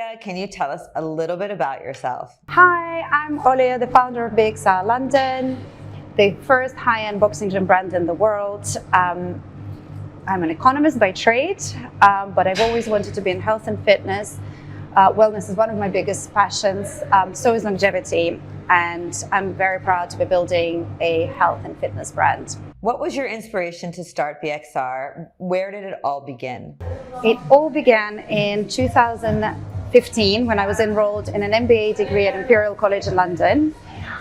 Olia, can you tell us a little bit about yourself? Hi, I'm Olia, the founder of BXR London, the first high-end boxing gym brand in the world. I'm an economist by trade, but I've always wanted to be in health and fitness. Wellness is one of my biggest passions, so is longevity, and I'm very proud to be building a health and fitness brand. What was your inspiration to start BXR? Where did it all begin? It all began in 2015 when I was enrolled in an MBA degree at Imperial College in London.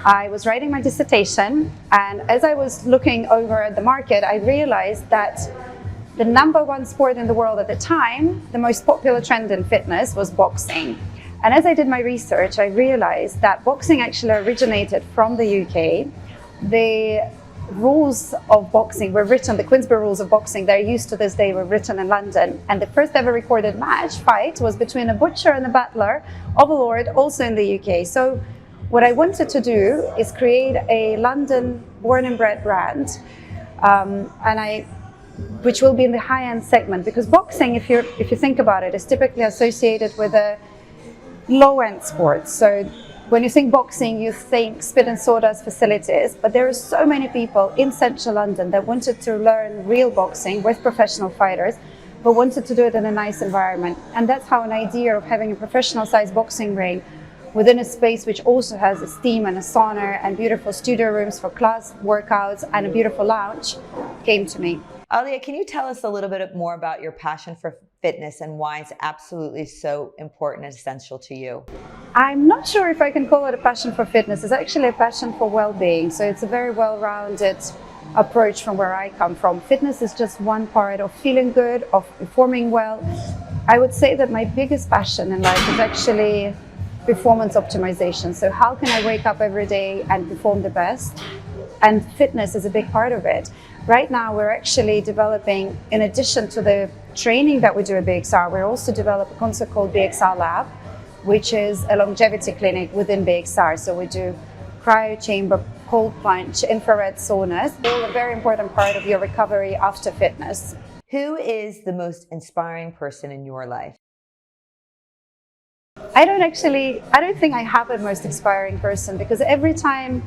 I was writing my dissertation, and as I was looking over at the market, I realized that the #1 sport in the world at the time, the most popular trend in fitness, was boxing. And as I did my research, I realized that boxing actually originated from the UK. The rules of boxing were written, the Queensberry rules of boxing, they're used to this day, were written in London. And the first ever recorded fight was between a butcher and a butler of a lord, also in the UK. So what I wanted to do is create a London born and bred brand, which will be in the high-end segment, because boxing, if you think about it, is typically associated with a low-end sport. So when you think boxing, you think spit and sawdust facilities, but there are so many people in central London that wanted to learn real boxing with professional fighters, but wanted to do it in a nice environment. And that's how an idea of having a professional-sized boxing ring within a space which also has a steam and a sauna and beautiful studio rooms for class workouts and a beautiful lounge came to me. Olia, can you tell us a little bit more about your passion for fitness and why it's absolutely so important and essential to you? I'm not sure if I can call it a passion for fitness. It's actually a passion for well-being. So it's a very well-rounded approach from where I come from. Fitness is just one part of feeling good, of performing well. I would say that my biggest passion in life is actually performance optimization. So how can I wake up every day and perform the best? And fitness is a big part of it. Right now, we're actually developing, in addition to the training that we do at BXR, we're also developing a concept called BXR Lab, which is a longevity clinic within BXR. So we do cryo chamber, cold plunge, infrared saunas, all a very important part of your recovery after fitness. Who is the most inspiring person in your life? I don't think I have a most inspiring person, because every time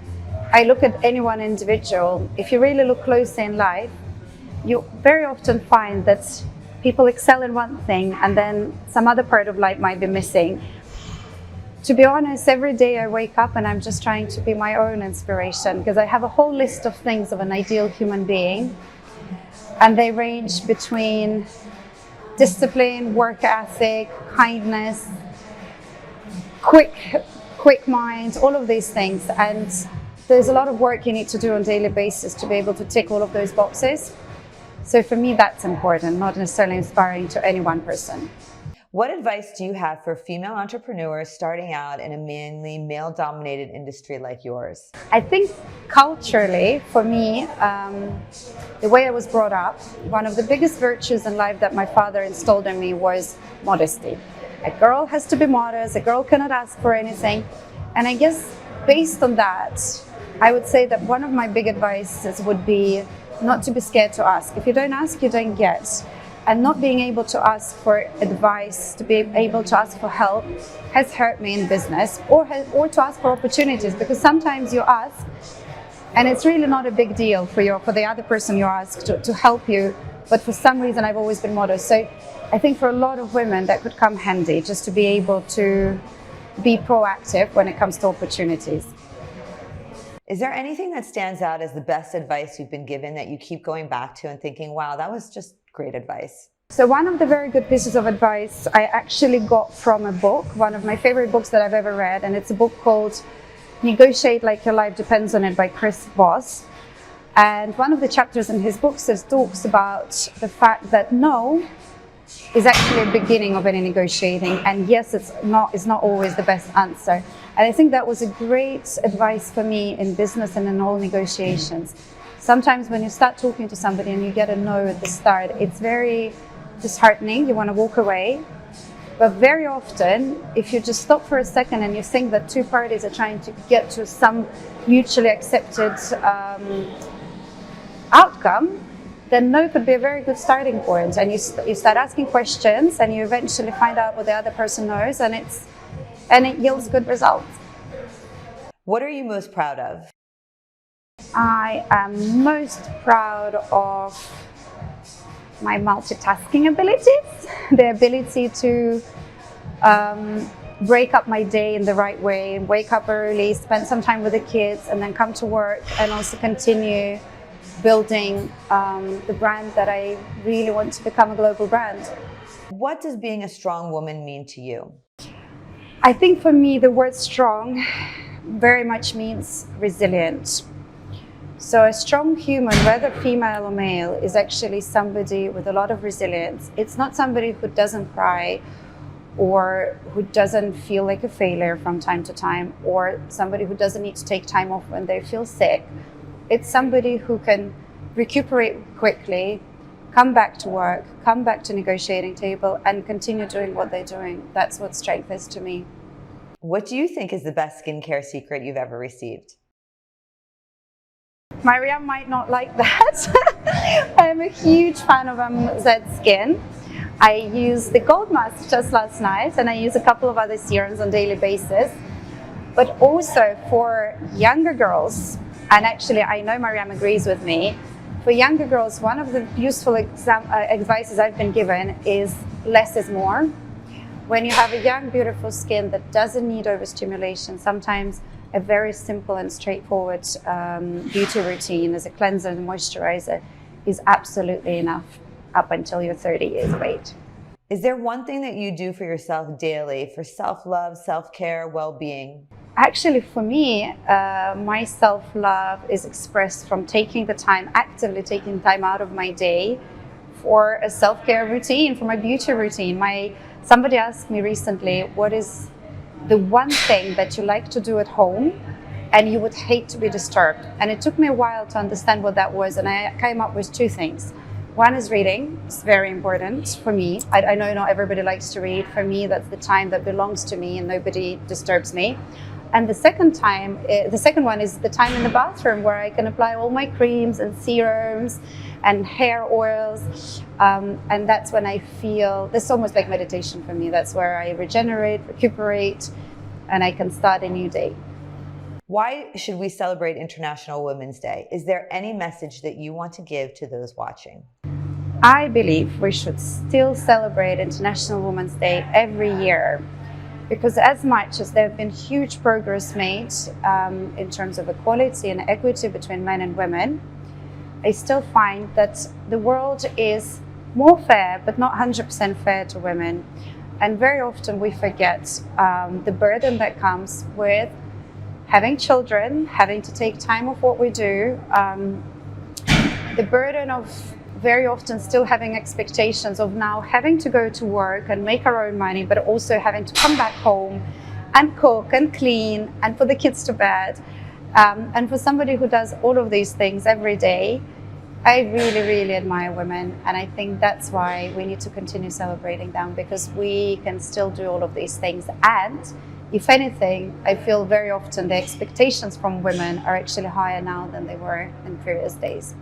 I look at any one individual, if you really look closely in life, you very often find that people excel in one thing and then some other part of life might be missing. To be honest, every day I wake up and I'm just trying to be my own inspiration, because I have a whole list of things of an ideal human being, and they range between discipline, work ethic, kindness, quick mind, all of these things. And there's a lot of work you need to do on a daily basis to be able to tick all of those boxes. So for me, that's important, not necessarily inspiring to any one person. What advice do you have for female entrepreneurs starting out in a mainly male-dominated industry like yours? I think culturally, for me, the way I was brought up, one of the biggest virtues in life that my father installed in me was modesty. A girl has to be modest, a girl cannot ask for anything. And I guess based on that, I would say that one of my big advices would be not to be scared to ask. If you don't ask, you don't get. And not being able to ask for advice, to be able to ask for help, has hurt me in business, or to ask for opportunities, because sometimes you ask and it's really not a big deal for the other person you ask to help you, but for some reason I've always been modest. So I think for a lot of women that could come handy, just to be able to be proactive when it comes to opportunities. Is there anything that stands out as the best advice you've been given that you keep going back to and thinking, wow, that was just great advice? So one of the very good pieces of advice I actually got from a book, one of my favorite books that I've ever read, and it's a book called Negotiate Like Your Life Depends on It by Chris Voss. And one of the chapters in his book talks about the fact that no is actually a beginning of any negotiating, and yes, it's not always the best answer. And I think that was a great advice for me in business and in all negotiations. Sometimes when you start talking to somebody and you get a no at the start, it's very disheartening, you want to walk away. But very often, if you just stop for a second and you think that two parties are trying to get to some mutually accepted outcome, then no could be a very good starting point. And you start asking questions, and you eventually find out what the other person knows, and it yields good results. What are you most proud of? I am most proud of my multitasking abilities, the ability to break up my day in the right way, wake up early, spend some time with the kids, and then come to work, and also continue building the brand that I really want to become a global brand. What does being a strong woman mean to you? I think for me, the word strong very much means resilient. So a strong human, whether female or male, is actually somebody with a lot of resilience. It's not somebody who doesn't cry, or who doesn't feel like a failure from time to time, or somebody who doesn't need to take time off when they feel sick. It's somebody who can recuperate quickly, come back to work, come back to negotiating table, and continue doing what they're doing. That's what strength is to me. What do you think is the best skincare secret you've ever received? Mariam might not like that. I'm a huge fan of MZSKIN. I used the gold mask just last night, and I use a couple of other serums on a daily basis. But also for younger girls, and actually I know Mariam agrees with me, for younger girls, one of the useful advices I've been given is less is more. When you have a young, beautiful skin that doesn't need overstimulation, sometimes a very simple and straightforward beauty routine as a cleanser and moisturizer is absolutely enough up until you're 30 years of age. Is there one thing that you do for yourself daily for self-love, self-care, well-being? Actually, for me, my self-love is expressed from taking the time, actively taking time out of my day for a self-care routine, for my beauty routine. Somebody asked me recently, what is the one thing that you like to do at home and you would hate to be disturbed? And it took me a while to understand what that was, and I came up with two things. One is reading. It's very important for me. I know not everybody likes to read. For me, that's the time that belongs to me and nobody disturbs me. And the second one is the time in the bathroom, where I can apply all my creams and serums and hair oils. And that's when I feel, it's almost like meditation for me. That's where I regenerate, recuperate, and I can start a new day. Why should we celebrate International Women's Day? Is there any message that you want to give to those watching? I believe we should still celebrate International Women's Day every year, because as much as there have been huge progress made in terms of equality and equity between men and women, I still find that the world is more fair, but not 100% fair to women. And very often we forget the burden that comes with having children, having to take time off what we do, the burden of very often still having expectations of now having to go to work and make our own money, but also having to come back home and cook and clean and put the kids to bed. And for somebody who does all of these things every day, I really, really admire women. And I think that's why we need to continue celebrating them, because we can still do all of these things. And if anything, I feel very often the expectations from women are actually higher now than they were in previous days.